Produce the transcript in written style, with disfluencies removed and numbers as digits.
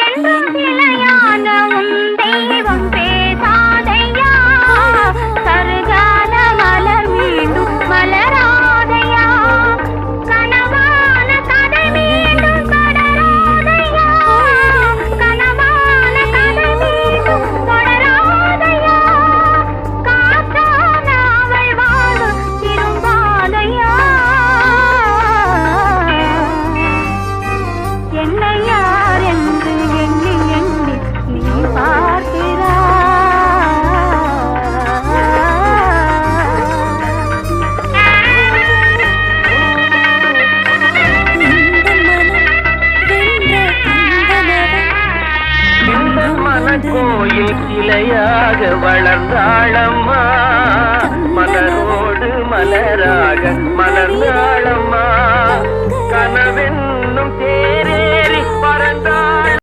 என்றும் நிலையான உன் தெய்வம் பேசாதையா கருகால மலர் மீண்டும் மலராதையா கனவான கதை மீண்டும் தொடராதையா கனவான கதை மீண்டும் தொடராதையா காற்றான அவள் வாழ திரும்பாதையா என்னை யார் என்று எண்ணி எண்ணி நீ பார்க்கிறாய் இந்த மனக்கோயில் சிலையாக வளர்ந்தாளம்மா மலரோடு மலராக மலர்ந்தாளம்மா கனவென்